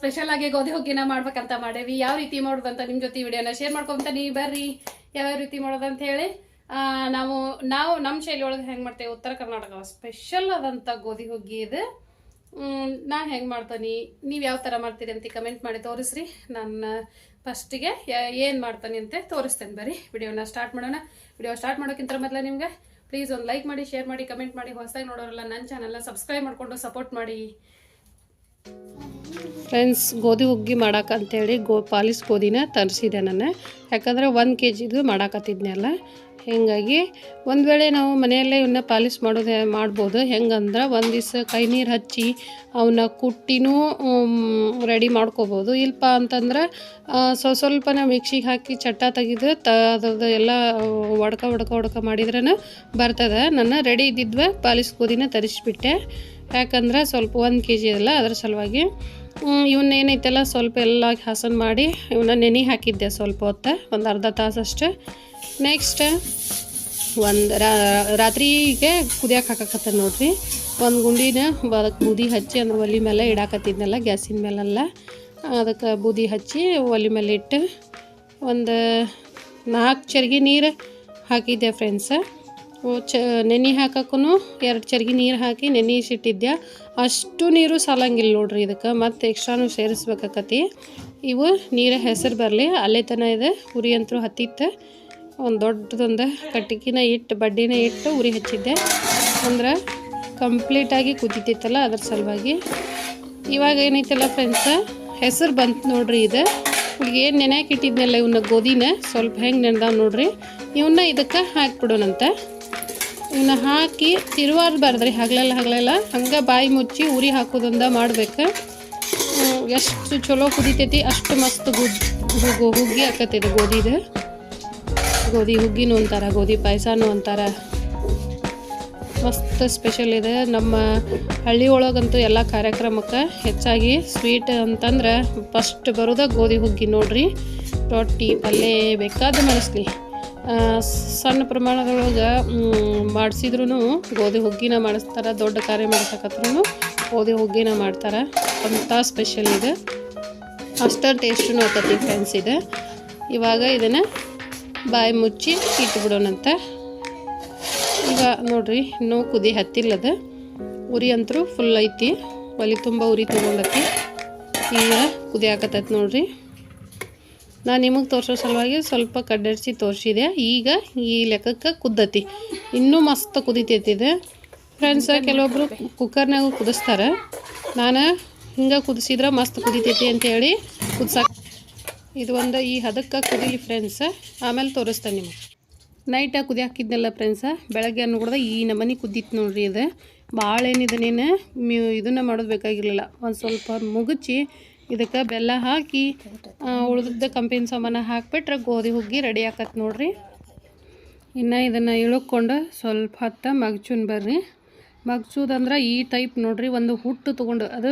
Special ಆಗಿ ಗೋಧಿ ಹುಗ್ಗಿನ ಮಾಡ್ಬೇಕಂತ ಮಾಡೇವಿ. ಯಾವ ರೀತಿ ಮಾಡೋದಂತ ನಿಮ್ಮ ಜೊತೆ ವಿಡಿಯೋನ ಶೇರ್ ಮಾಡ್ಕೊಂತ ನೀವು ಬರ್ರಿ ಯಾವ್ಯಾವ ರೀತಿ ಮಾಡೋದಂತ ಹೇಳಿ. ನಾವು ನಮ್ಮ ಶೈಲಿ ಒಳಗೆ ಹೆಂಗೆ ಮಾಡ್ತೇವೆ, ಉತ್ತರ ಕರ್ನಾಟಕ ಸ್ಪೆಷಲ್ ಆದಂಥ ಗೋಧಿ ಹುಗ್ಗಿ ಇದು. ನಾ ಹೆಂಗೆ ಮಾಡ್ತೀನಿ, ನೀವು ಯಾವ ಥರ ಮಾಡ್ತೀರಿ ಅಂತ ಕಮೆಂಟ್ ಮಾಡಿ ತೋರಿಸ್ರಿ. ನಾನು ಫಸ್ಟಿಗೆ ಏನು ಮಾಡ್ತಾನೆ ಅಂತ ತೋರಿಸ್ತೇನೆ. ಬರ್ರಿ ವಿಡಿಯೋನ ಸ್ಟಾರ್ಟ್ ಮಾಡೋಣ. ವಿಡಿಯೋ ಸ್ಟಾರ್ಟ್ ಮಾಡೋಕ್ಕಿಂತ ಮೊದಲು ನಿಮ್ಗೆ ಪ್ಲೀಸ್ ಒಂದು ಲೈಕ್ ಮಾಡಿ, ಶೇರ್ ಮಾಡಿ, ಕಮೆಂಟ್ ಮಾಡಿ. ಹೊಸದಾಗಿ ನೋಡೋರಲ್ಲ ನನ್ನ ಚಾನಲ್ನ ಸಬ್ಸ್ಕ್ರೈಬ್ ಮಾಡಿಕೊಂಡು ಸಪೋರ್ಟ್ ಮಾಡಿ ಫ್ರೆಂಡ್ಸ್. ಗೋಧಿ ಹುಗ್ಗಿ ಮಾಡಾಕಂತೇಳಿ ಪಾಲಿಸ್ ಗೋಧಿನ ತರಿಸಿದೆ ನಾನು, ಯಾಕಂದರೆ 1 kgದು ಮಾಡಾಕತ್ತಿದ್ನಲ್ಲ. ಹೀಗಾಗಿ ಒಂದು ವೇಳೆ ನಾವು ಮನೆಯಲ್ಲೇ ಇವನ್ನ ಪಾಲಿಸ್ ಮಾಡ್ಬೋದು. ಹೆಂಗಂದ್ರೆ ಒಂದು ದಿವಸ ಕೈ ನೀರು ಹಚ್ಚಿ ಅವನ್ನ ಕುಟ್ಟಿನೂ ರೆಡಿ ಮಾಡ್ಕೋಬೋದು. ಇಲ್ಪ ಅಂತಂದ್ರೆ ಸ್ವಲ್ಪನ ಮಿಕ್ಸಿಗೆ ಹಾಕಿ ಚಟ್ಟ ತೆಗೆದು ಅದ್ರದ್ದು ಎಲ್ಲ ಒಡ್ಕ ಮಾಡಿದ್ರೇ ಬರ್ತದೆ. ನಾನು ರೆಡಿ ಇದ್ದಿದ್ವ ಪಾಲಿಸ್ ಗೋಧಿನ ತರಿಸ್ಬಿಟ್ಟೆ, ಯಾಕಂದ್ರೆ ಸ್ವಲ್ಪ 1 kg ಅಲ್ಲ, ಅದ್ರ ಸಲುವಾಗಿ ಇವನ್ನ ಏನೈತೆಲ್ಲ ಸ್ವಲ್ಪ ಎಲ್ಲ ಹಸನ್ ಮಾಡಿ ಇವನ್ನ ನೆನೆ ಹಾಕಿದ್ದೆ ಸ್ವಲ್ಪ ಹೊತ್ತು, ಒಂದು ಅರ್ಧ ತಾಸಷ್ಟು. ನೆಕ್ಸ್ಟ್ ಒಂದು ರಾತ್ರಿಗೆ ಕುದಿಯಕ್ಕೆ ಹಾಕಕತ್ತ ನೋಡ್ರಿ. ಒಂದು ಗುಂಡಿನ ಬೂದಿ ಹಚ್ಚಿ ಅಂದ್ರೆ ಒಲೆ ಮೇಲೆ ಇಡಾಕತ್ತಿದ್ನಲ್ಲ, ಗ್ಯಾಸಿನ ಮೇಲೆಲ್ಲ ಅದಕ್ಕೆ ಬೂದಿ ಹಚ್ಚಿ ಒಲೆ ಮೇಲೆ ಇಟ್ಟು ಒಂದು 4 ಚರ್ಗಿ ನೀರು ಹಾಕಿದ್ದೆ ಫ್ರೆಂಡ್ಸ. ನೆನೆ ಹಾಕಕ್ಕೂ 2 ಚರ್ಗಿ ನೀರು ಹಾಕಿ ನೆನೆಸಿಟ್ಟಿದ್ದೆ. ಅಷ್ಟು ನೀರು ಸಾಲಂಗಿಲ್ಲ ನೋಡ್ರಿ ಇದಕ್ಕೆ, ಮತ್ತು ಎಕ್ಸ್ಟ್ರಾನು ಸೇರಿಸ್ಬೇಕಾಕತಿ. ಇವು ನೀರು ಹೆಸರು ಬರಲಿ ಅಲ್ಲೇ ತನ ಇದೆ. ಉರಿ ಅಂತೂ ಹತ್ತಿತ್ತು. ಒಂದು ದೊಡ್ಡದೊಂದು ಕಟ್ಟಿಗೆನ ಇಟ್ಟು ಬಡ್ಡಿನ ಇಟ್ಟು ಉರಿ ಹಚ್ಚಿದ್ದೆ, ಅಂದ್ರೆ ಕಂಪ್ಲೀಟಾಗಿ ಕುದಿತಿತ್ತಲ್ಲ ಅದ್ರ ಸಲುವಾಗಿ. ಇವಾಗ ಏನೈತಲ್ಲ ಫ್ರೆಂಡ್ಸ, ಹೆಸರು ಬಂತು ನೋಡ್ರಿ. ಇದು ಈಗ ಏನು ನೆನೆಯಾಕೆ ಇಟ್ಟಿದ್ನಲ್ಲ ಇವನ್ನ ಗೋಧಿನ ಸ್ವಲ್ಪ ಹೆಂಗೆ ನೆನೆದಾವ ನೋಡ್ರಿ. ಇವನ್ನ ಇದಕ್ಕೆ ಹಾಕಿಬಿಡೋಣಂತ. ಇವನ್ನ ಹಾಕಿ ತಿರುವಾರಬಾರ್ದ್ರಿ, ಹಗಲೆಲ್ಲ ಹಂಗೆ ಬಾಯಿ ಮುಚ್ಚಿ ಉರಿ ಹಾಕೋದಂದ ಮಾಡ್ಬೇಕು. ಎಷ್ಟು ಚಲೋ ಕುದಿತೈತಿ ಅಷ್ಟು ಮಸ್ತ್ ಹುಗ್ಗಿ ಆಕತ್ತಿದೆ ಗೋಧಿದು. ಗೋಧಿ ಹುಗ್ಗಿನೂ ಅಂತಾರೆ, ಗೋಧಿ ಪಾಯಸನೂ ಅಂತಾರೆ. ಮಸ್ತ್ ಸ್ಪೆಷಲ್ ಇದೆ. ನಮ್ಮ ಹಳ್ಳಿ ಒಳಗಂತೂ ಎಲ್ಲ ಕಾರ್ಯಕ್ರಮಕ್ಕೆ ಹೆಚ್ಚಾಗಿ ಸ್ವೀಟ್ ಅಂತಂದ್ರೆ ಫಸ್ಟ್ ಬರೋದ ಗೋಧಿ ಹುಗ್ಗಿ ನೋಡ್ರಿ. ರೊಟ್ಟಿ ಪಲ್ಯ ಬೇಕಾದ ಮಾಡಿಸ್ಲಿ, ಸಣ್ಣ ಪ್ರಮಾಣದೊಳಗೆ ಮಾಡಿಸಿದ್ರೂ ಗೋಧಿ ಹುಗ್ಗಿನ ಮಾಡಿಸ್ತಾರೆ. ದೊಡ್ಡ ಕಾರ್ಯ ಮಾಡಿಸಕತ್ರೂ ಗೋಧಿ ಹುಗ್ಗಿನ ಮಾಡ್ತಾರೆ. ಅಂಥ ಸ್ಪೆಷಲ್ ಇದೆ, ಅಷ್ಟೇ ಟೇಸ್ಟೂ ಆಕತಿ ಫ್ರೆಂಡ್ಸ್ ಇದೆ. ಇವಾಗ ಇದನ್ನು ಬಾಯಿ ಮುಚ್ಚಿ ಇಟ್ಬಿಡೋಣಂತ. ಈಗ ನೋಡ್ರಿ ಇನ್ನೂ ಕುದಿ ಹತ್ತಿಲ್ಲದ, ಉರಿ ಅಂತೂ ಫುಲ್ ಐತಿ, ಒಲೆ ತುಂಬ ಉರಿ ತೊಗೊಂಡತಿ. ಈಗ ಕುದಿ ಹಾಕತ್ತೈತಿ ನೋಡ್ರಿ. ನಾನು ನಿಮಗೆ ತೋರಿಸೋ ಸಲುವಾಗಿ ಸ್ವಲ್ಪ ಕಡ್ಡರಿಸಿ ತೋರಿಸಿದೆ. ಈಗ ಈ ಲೆಕ್ಕಕ್ಕೆ ಕುದ್ದತಿ, ಇನ್ನೂ ಮಸ್ತ್ ಕುದಿತೈತಿದೆ ಫ್ರೆಂಡ್ಸ. ಕೆಲವೊಬ್ಬರು ಕುಕ್ಕರ್ನಾಗ ಕುದಿಸ್ತಾರೆ, ನಾನು ಹಿಂಗೆ ಕುದಿಸಿದ್ರೆ ಮಸ್ತ್ ಕುದಿತೈತಿ ಅಂತೇಳಿ ಕುದಿಸಾಕ. ಇದು ಒಂದು ಈ ಹದಕ್ಕೆ ಕುದೀಲಿ ಫ್ರೆಂಡ್ಸ, ಆಮೇಲೆ ತೋರಿಸ್ತೇನೆ ನಿಮಗೆ. ನೈಟಾಗಿ ಕುದಿ ಹಾಕಿದ್ನಲ್ಲ ಫ್ರೆಂಡ್ಸ, ಬೆಳಗ್ಗೆ ಅನ್ಕೊಡ್ದೆ ಈ ನಮನಿ ಕುದ್ದಿತ್ತು ನೋಡ್ರಿ. ಇದು ಭಾಳ ಏನಿದನೇನು ಇದನ್ನು ಮಾಡೋದು ಬೇಕಾಗಿರಲಿಲ್ಲ. ಒಂದು ಸ್ವಲ್ಪ ಮುಗುಚಿ ಇದಕ್ಕೆ ಬೆಲ್ಲ ಹಾಕಿ ಉಳಿದ ಕಂಪಿನ ಸಾಮಾನು ಹಾಕಿಬಿಟ್ರೆ ಗೋಧಿ ಹುಗ್ಗಿ ರೆಡಿ ಆಕತ್ತೆ ನೋಡ್ರಿ. ಇನ್ನು ಇದನ್ನು ಇಳ್ಕೊಂಡು ಸ್ವಲ್ಪ ಹೊತ್ತು ಮಗ್ಚುನ್ ಬರ್ರಿ. ಮಗ್ಚೋದಂದ್ರೆ ಈ ಟೈಪ್ ನೋಡ್ರಿ, ಒಂದು ಹುಟ್ಟು ತೊಗೊಂಡು, ಅದು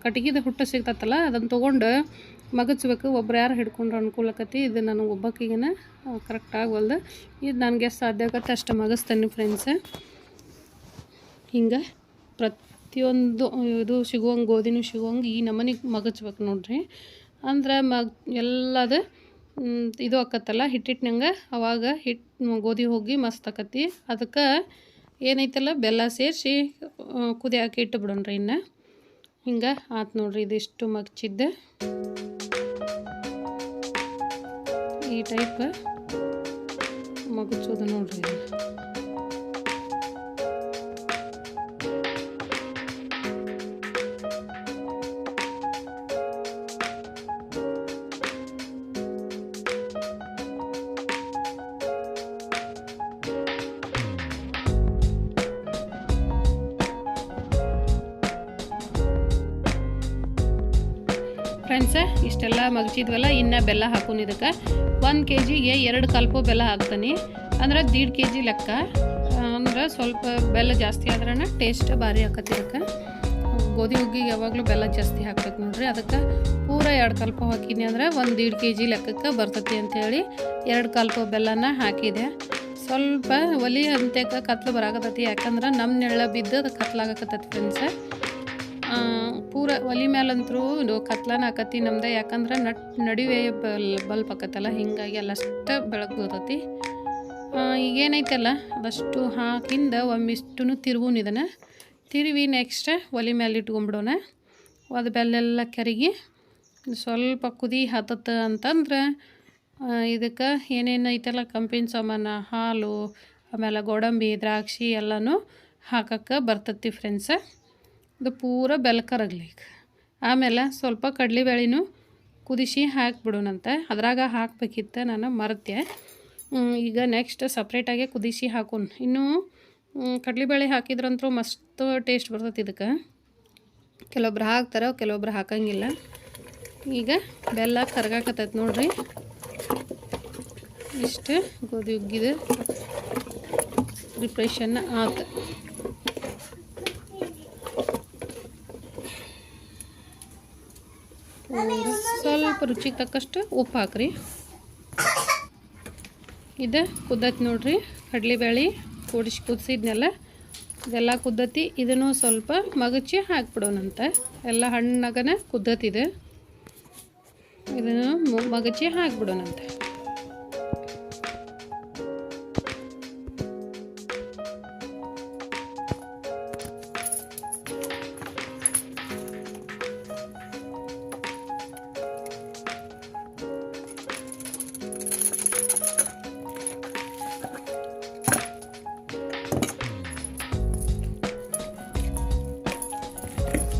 ಕಟ್ಟಿಗೆದ ಹುಟ್ಟು ಸಿಗ್ತತ್ತಲ್ಲ, ಅದನ್ನು ತೊಗೊಂಡು ಮಗಚ್ಬೇಕು. ಒಬ್ರು ಯಾರು ಹಿಡ್ಕೊಂಡ್ರೆ ಅನುಕೂಲ ಆಕತಿ. ಇದು ನನಗೆ ಒಬ್ಬಕ್ಕಿಗೇನ ಕರೆಕ್ಟ್ ಆಗವಲ್ದು. ಇದು ನನಗೆ ಸಾಧ್ಯ ಆಗತ್ತೆ ಅಷ್ಟು ಮಗಸ್ತೇನೆ ಫ್ರೆಂಡ್ಸ. ಹಿಂಗೆ ಪ್ರತಿಯೊಂದು ಇದು ಸಿಗುವಂಗೆ, ಗೋಧಿನೂ ಸಿಗುವಂಗೆ ಈ ನಮನಿಗೆ ಮಗಚ್ಬೇಕು ನೋಡ್ರಿ. ಅಂದ್ರೆ ಎಲ್ಲದು ಇದು ಆಕತ್ತಲ್ಲ ಹಿಟ್ಟಿಟ್ನಂಗೆ, ಅವಾಗ ಗೋಧಿ ಹೋಗಿ ಮಸ್ತ್ ಆಕತಿ. ಅದಕ್ಕೆ ಏನೈತಲ್ಲ ಬೆಲ್ಲ ಸೇರಿಸಿ ಕುದಿ ಹಾಕಿ ಇಟ್ಟುಬಿಡೋಣ್ರಿ. ಇನ್ನು ಹಿಂಗೆ ಆತು ನೋಡ್ರಿ. ಇದಿಷ್ಟು ಮಗ್ಚಿದ್ದೆ ಈ ಟೈಪ್ ಮಗುಚೋದು ನೋಡ್ರಿ. ಫ್ರೆಂಡ್ಸ ಇಷ್ಟೆಲ್ಲ ಮಗ್ಚಿದ್ವಲ್ಲ, ಇನ್ನು ಬೆಲ್ಲ ಹಾಕೋನು. ಇದಕ್ಕೆ 1 kgಗೆ 2 ಕಲ್ಪು ಬೆಲ್ಲ ಹಾಕ್ತಾನೆ, ಅಂದ್ರೆ 1.5 kg ಲೆಕ್ಕ. ಅಂದ್ರೆ ಸ್ವಲ್ಪ ಬೆಲ್ಲ ಜಾಸ್ತಿ ಆದ್ರೆ ಟೇಸ್ಟ್ ಭಾರಿ ಆಕತಿ. ಇದಕ್ಕೆ ಗೋಧಿ ಹುಗ್ಗಿಗೆ ಯಾವಾಗಲೂ ಬೆಲ್ಲ ಜಾಸ್ತಿ ಹಾಕ್ಬೇಕು ನೋಡ್ರಿ. ಅದಕ್ಕೆ ಪೂರ 2 ಕಲ್ಪ ಹಾಕಿನಿ ಅಂದ್ರೆ 1.5 kg ಲೆಕ್ಕಕ್ಕೆ ಬರ್ತತಿ ಅಂಥೇಳಿ 2 ಕಲ್ಪ ಬೆಲ್ಲನ ಹಾಕಿದೆ. ಸ್ವಲ್ಪ ಒಲಿ ಅಂತ್ಯಕ್ಕೆ ಕತ್ಲು ಬರಾಕತ್ತೈತಿ, ಯಾಕಂದ್ರೆ ನಮ್ಮ ನೆಳ್ಳ ಬಿದ್ದು ಅದು ಕತ್ಲಾಗಕತ್ತೈತಿ ಫ್ರೆಂಡ್ಸ. ಪೂರ ಒಲೆ ಮೇಲಂತರೂ ಇದು ಕತ್ಲನ ಆಕತಿ ನಮ್ದು, ಯಾಕಂದ್ರೆ ನಡುವೆ ಬಲ್ಪ್ ಆಕತ್ತಲ್ಲ, ಹಿಂಗಾಗಿ ಅಲ್ಲಷ್ಟು ಬೆಳಕು ಬರ್ತೈತಿ. ಈಗೇನೈತಲ್ಲ ಅದಷ್ಟು ಹಾಕಿಂದ ಒಮ್ಮಿಷ್ಟು ತಿರುವುನ್ ಇದನ್ನು ತಿರುವಿ ನೆಕ್ಸ್ಟ್ ಒಲೆ ಮೇಲೆ ಇಟ್ಕೊಂಡ್ಬಿಡೋಣ. ಅದು ಬೆಲ್ಲೆಲ್ಲ ಕರಗಿ ಸ್ವಲ್ಪ ಕುದಿ ಹತ್ತತ್ತ ಅಂತಂದ್ರೆ ಇದಕ್ಕೆ ಏನೇನು ಐತಲ್ಲ ಕಂಪಿನ ಸಾಮಾನು, ಹಾಲು, ಆಮೇಲೆ ಗೋಡಂಬಿ, ದ್ರಾಕ್ಷಿ ಎಲ್ಲನೂ ಹಾಕಕ್ಕೆ ಬರ್ತೈತಿ ಫ್ರೆಂಡ್ಸ. ಇದು ಪೂರ ಬೆಲ್ಲ ಕರಗಲಿ. ಆಮೇಲೆ ಸ್ವಲ್ಪ ಕಡಲೆಬೇಳೆನೂ ಕುದಿಸಿ ಹಾಕಿಬಿಡೋಣಂತೆ. ಅದ್ರಾಗ ಹಾಕಬೇಕಿತ್ತು, ನಾನು ಮರೆತೆ. ಈಗ ನೆಕ್ಸ್ಟ್ ಸಪ್ರೇಟಾಗೆ ಕುದಿಸಿ ಹಾಕೋಣ. ಇನ್ನೂ ಕಡಲೆಬೇಳೆ ಹಾಕಿದ್ರಂತೂ ಮಸ್ತ್ ಟೇಸ್ಟ್ ಬರ್ತೈತಿ ಇದಕ್ಕೆ. ಕೆಲವೊಬ್ರು ಹಾಕ್ತಾರೆ, ಕೆಲವೊಬ್ರು ಹಾಕಂಗಿಲ್ಲ. ಈಗ ಬೆಲ್ಲ ಕರ್ಗಾಕತ್ತೈತೆ ನೋಡ್ರಿ. ಇಷ್ಟು ಗೋಧಿ ಉಗ್ಗಿದ ಪ್ರಿಪ್ರೇಷನ್ ಆತು. ಸ್ವಲ್ಪ ರುಚಿಗೆ ತಕ್ಕಷ್ಟು ಉಪ್ಪು ಹಾಕ್ರಿ. ಇದು ಕುದ್ದತಿ ನೋಡ್ರಿ, ಕಡಲೆಬೇಳೆ ಕುದಿಸಿದ್ನೆಲ್ಲ ಇದೆಲ್ಲ ಕುದ್ದತಿ. ಇದನ್ನು ಸ್ವಲ್ಪ ಮಗಚಿ ಹಾಕ್ಬಿಡೋಣಂತ. ಎಲ್ಲ ಹಣ್ಣಾಗನ ಕುದ್ದತಿದೆ, ಇದನ್ನು ಮಗಚಿ ಹಾಕ್ಬಿಡೋಣಂತ.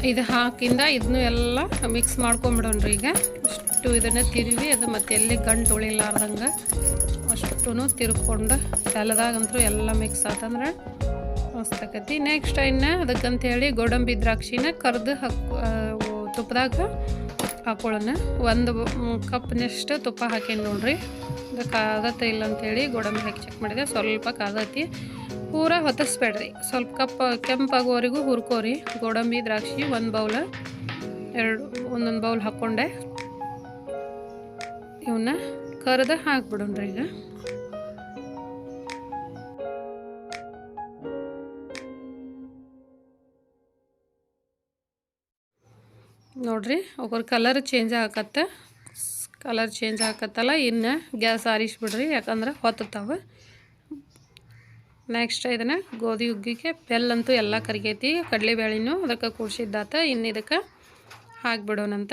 ಇದು ಹಾಕಿಂದ ಇದನ್ನು ಎಲ್ಲ ಮಿಕ್ಸ್ ಮಾಡ್ಕೊಂಬಿಡೋಣ್ರಿ. ಈಗ ಇಷ್ಟು ಇದನ್ನು ತಿರುವಿ ಅದು ಮತ್ತೆ ಎಲ್ಲಿ ಗಂಟು ಉಳಿಲಾರ್ದಂಗೆ ಅಷ್ಟು ತಿರ್ಕೊಂಡು ಬೆಲ್ಲದಾಗಂತೂ ಎಲ್ಲ ಮಿಕ್ಸ್ ಆತಂದ್ರೆ ಮಸ್ತ್ ಆಕತಿ. ನೆಕ್ಸ್ಟ್ ಇನ್ನು ಅದಕ್ಕಂತೇಳಿ ಗೋಡಂಬಿ ದ್ರಾಕ್ಷಿನ ಕರೆದು ತುಪ್ಪದಾಗ ಹಾಕೊಳ್ಳೋಣ. ಒಂದು ಕಪ್ನಷ್ಟು ತುಪ್ಪ ಹಾಕೇನಿ ನೋಡ್ರಿ. ಇದು ಕಾದತ್ತೆ ಇಲ್ಲ ಅಂಥೇಳಿ ಗೋಡಂಬಿ ಹಾಕಿ ಚೆಕ್ ಮಾಡಿದೆ, ಸ್ವಲ್ಪ ಕಾದತಿ. ಪೂರ ಹೊತ್ತಿಸ್ಬೇಡ್ರಿ, ಸ್ವಲ್ಪ ಕೆಂಪಾಗೋವರೆಗೂ ಹುರ್ಕೋರಿ. ಗೋಡಂಬಿ ದ್ರಾಕ್ಷಿ ಒಂದು ಬೌಲ್, ಒಂದೊಂದು ಬೌಲ್ ಹಾಕ್ಕೊಂಡೆ ಇವನ್ನ ಕರೆದು ಹಾಕ್ಬಿಡೋಣ್ರಿ. ಈಗ ನೋಡ್ರಿ ಅವ್ರ ಕಲರ್ ಚೇಂಜ್ ಆಕತ್ತಲ್ಲ. ಇನ್ನು ಗ್ಯಾಸ್ ಆರಿಸ್ಬಿಡ್ರಿ, ಯಾಕಂದ್ರೆ ಹೊತ್ತತಾವೆ. ನೆಕ್ಸ್ಟ್ ಇದನ್ನು ಗೋಧಿ ಹುಗ್ಗಿಗೆ ಬೆಲ್ಲಂತೂ ಎಲ್ಲ ಕರಿಗೈತಿ, ಕಡಲೆಬೇಳೆನೂ ಅದಕ್ಕೆ ಕೂಡಿಸಿದ್ದಾತ. ಇನ್ನು ಇದಕ್ಕೆ ಹಾಕ್ಬಿಡೋಣಂತ.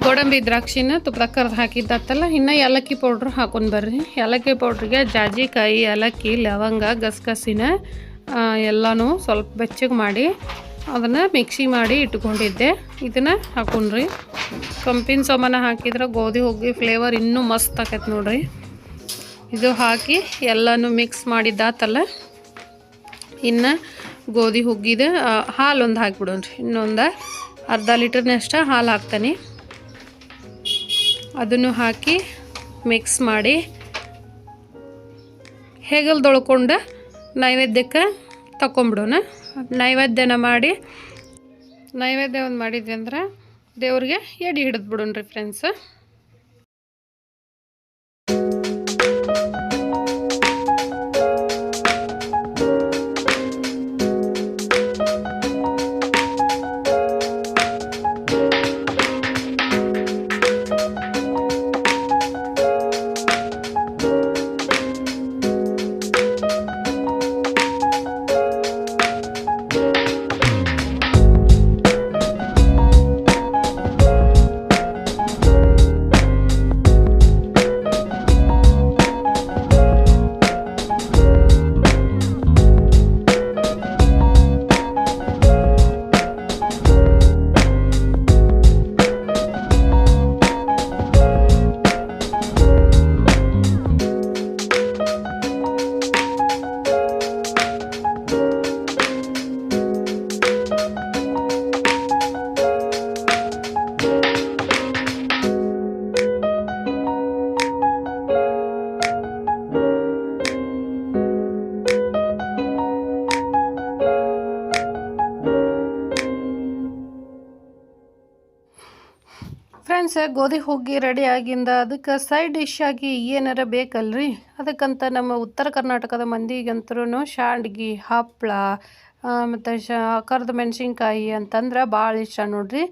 ಗೋಡಂಬಿ ದ್ರಾಕ್ಷಿನ ತುಪ್ಪದಾಗ ಕರೆದು ಹಾಕಿದ್ದತ್ತಲ್ಲ. ಇನ್ನು ಏಲಕ್ಕಿ ಪೌಡ್ರ್ ಹಾಕೊಂಡು ಬರ್ರಿ. ಏಲಕ್ಕಿ ಪೌಡ್ರಿಗೆ ಜಾಜಿಕಾಯಿ, ಏಲಕ್ಕಿ, ಲವಂಗ, ಗಸಗಸಿನ ಎಲ್ಲನೂ ಸ್ವಲ್ಪ ಬೆಚ್ಚಗೆ ಮಾಡಿ ಅದನ್ನು ಮಿಕ್ಸಿ ಮಾಡಿ ಇಟ್ಕೊಂಡಿದ್ದೆ. ಇದನ್ನು ಹಾಕೊಂಡ್ರಿ. ಕಂಪಿನ ಸಾಮಾನು ಹಾಕಿದ್ರೆ ಗೋಧಿ ಹುಗ್ಗಿ ಫ್ಲೇವರ್ ಇನ್ನೂ ಮಸ್ತ್ ಆಕೈತೆ ನೋಡ್ರಿ. ಇದು ಹಾಕಿ ಎಲ್ಲನೂ ಮಿಕ್ಸ್ ಮಾಡಿದ್ದಾತಲ್ಲ. ಇನ್ನು ಗೋಧಿ ಹುಗ್ಗಿದ ಹಾಲು ಒಂದು ಹಾಕಿಬಿಡೋಣ್ರಿ. ಇನ್ನೊಂದು ಅರ್ಧ ಲೀಟರ್ನಷ್ಟು ಹಾಲು ಹಾಕ್ತಾನೆ. ಅದನ್ನು ಹಾಕಿ ಮಿಕ್ಸ್ ಮಾಡಿ ಹೆಗಲ್ದೊಳ್ಕೊಂಡು ನೈವೇದ್ಯಕ್ಕೆ ತಗೊಂಬಿಡೋಣ. ನೈವೇದ್ಯನ ಮಾಡಿ ನೈವೇದ್ಯ ಒಂದು ಮಾಡಿದ್ವಿ ಅಂದ್ರೆ ದೇವ್ರಿಗೆ ಎಡೆ ಹಿಡಿದು ಬಿಡೋಣ್ರಿ ಫ್ರೆಂಡ್ಸ್. ಫ್ರೆಂಡ್ಸ್, ಗೋಧಿ ಹುಗ್ಗಿ ರೆಡಿ ಆಗಿಂದ ಅದಕ್ಕೆ ಸೈಡ್ ಡಿಶ್ ಆಗಿ ಏನಾರ ಬೇಕಲ್ರಿ. ಅದಕ್ಕಂತ ನಮ್ಮ ಉತ್ತರ ಕರ್ನಾಟಕದ ಮಂದಿಗಂತೂ ಶಾಂಡ್ಗಿ, ಹಪ್ಪಳ ಮತ್ತು ಕರ್ದು ಮೆಣಸಿನ್ಕಾಯಿ ಅಂತಂದ್ರೆ ಭಾಳ ಇಷ್ಟ ನೋಡ್ರಿ.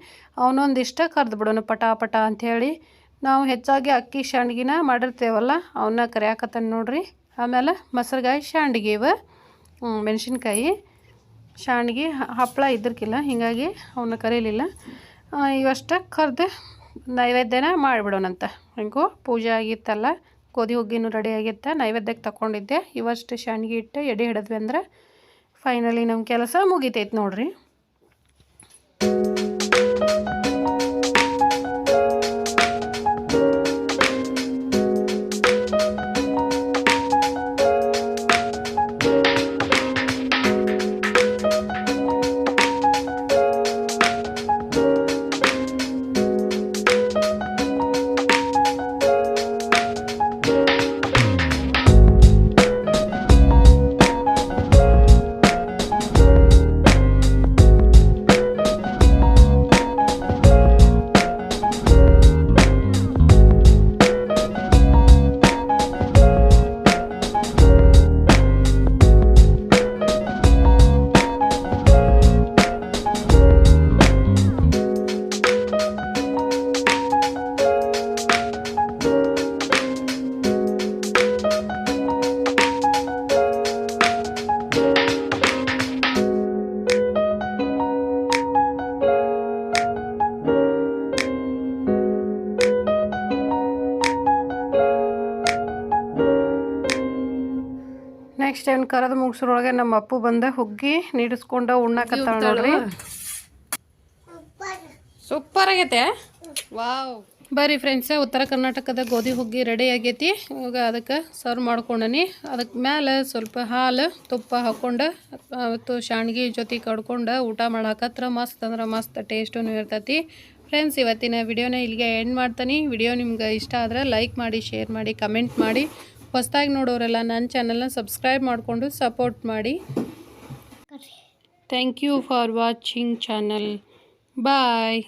ಅವನೊಂದಿಷ್ಟ ಕರ್ದು ಬಿಡೋಣ ಪಟ ಪಟ ಅಂಥೇಳಿ. ನಾವು ಹೆಚ್ಚಾಗಿ ಅಕ್ಕಿ ಶಾಂಡ್ಗಿನ ಮಾಡಿರ್ತೇವಲ್ಲ, ಅವನ್ನ ಕರಿಯಾಕತ್ತಾನ ನೋಡ್ರಿ. ಆಮೇಲೆ ಮೊಸರುಗಾಯಿ ಶಾಂಡ್ಗಿ ಇವ, ಮೆಣಸಿನ್ಕಾಯಿ ಶಾಂಡ್ಗಿ, ಹಪ್ಪಳ ಇದ್ರಕ್ಕಿಲ್ಲ, ಹೀಗಾಗಿ ಅವನ್ನ ಕರೀಲಿಲ್ಲ. ಇವಷ್ಟ ಕರೆದು ನೈವೇದ್ಯನ ಮಾಡಿಬಿಡೋಣಂತ. ಹೆಂಗೋ ಪೂಜೆ ಆಗಿತ್ತಲ್ಲ, ಗೋಧಿ ಹುಗ್ಗಿನೂ ರೆಡಿ ಆಗಿತ್ತು, ನೈವೇದ್ಯಕ್ಕೆ ತಗೊಂಡಿದ್ದೆ. ಇವಷ್ಟು ಶಾಂಡ್ಗಿ ಇಟ್ಟು ಎಡೆ ಹಿಡಿದ್ವಿ ಅಂದ್ರೆ ಫೈನಲಿ ನಮ್ಮ ಕೆಲಸ ಮುಗಿತೈತೆ ನೋಡ್ರಿ. ನೆಕ್ಸ್ಟ್ ಏನು ಕರೆದು ಮುಗಿಸ್ರೊಳಗೆ ನಮ್ಮ ಅಪ್ಪು ಬಂದ ಹುಗ್ಗಿ ನೀಡಿಸ್ಕೊಂಡು ಉಣ್ಣಾಕತ್ತಾಳ ನೋಡ್ರಿ. ಸೂಪರ್ ಆಗೈತೆ. ವಾವ್. ಬರ್ರಿ ಫ್ರೆಂಡ್ಸ್, ಉತ್ತರ ಕರ್ನಾಟಕದ ಗೋಧಿ ಹುಗ್ಗಿ ರೆಡಿ ಆಗೈತಿ. ಇವಾಗ ಅದಕ್ಕೆ ಸರ್ವ್ ಮಾಡ್ಕೊಂಡನಿ. ಅದಕ್ಕೆ ಮೇಲೆ ಸ್ವಲ್ಪ ಹಾಲು ತುಪ್ಪ ಹಾಕ್ಕೊಂಡು ಮತ್ತು ಶಾಂಡ್ಗಿ ಜೊತೆ ಕಡ್ಕೊಂಡು ಊಟ ಮಾಡಾಕತ್ರ ಮಸ್ತ್ ಅಂದ್ರೆ ಮಸ್ತ್ ಟೇಸ್ಟೂ ಇರ್ತೈತಿ. ಫ್ರೆಂಡ್ಸ್, ಇವತ್ತಿನ ವಿಡಿಯೋನ ಇಲ್ಲಿಗೆ ಎಂಡ್ ಮಾಡ್ತೀನಿ. ವಿಡಿಯೋ ನಿಮ್ಗೆ ಇಷ್ಟ ಆದರೆ ಲೈಕ್ ಮಾಡಿ, ಶೇರ್ ಮಾಡಿ, ಕಮೆಂಟ್ ಮಾಡಿ. ಹೊಸದಾಗಿ ನೋಡೋರೆಲ್ಲ ನನ್ನ ಚಾನಲ್ನ ಸಬ್ಸ್ಕ್ರೈಬ್ ಮಾಡಿಕೊಂಡು ಸಪೋರ್ಟ್ ಮಾಡಿ. Thank you for watching channel. Bye.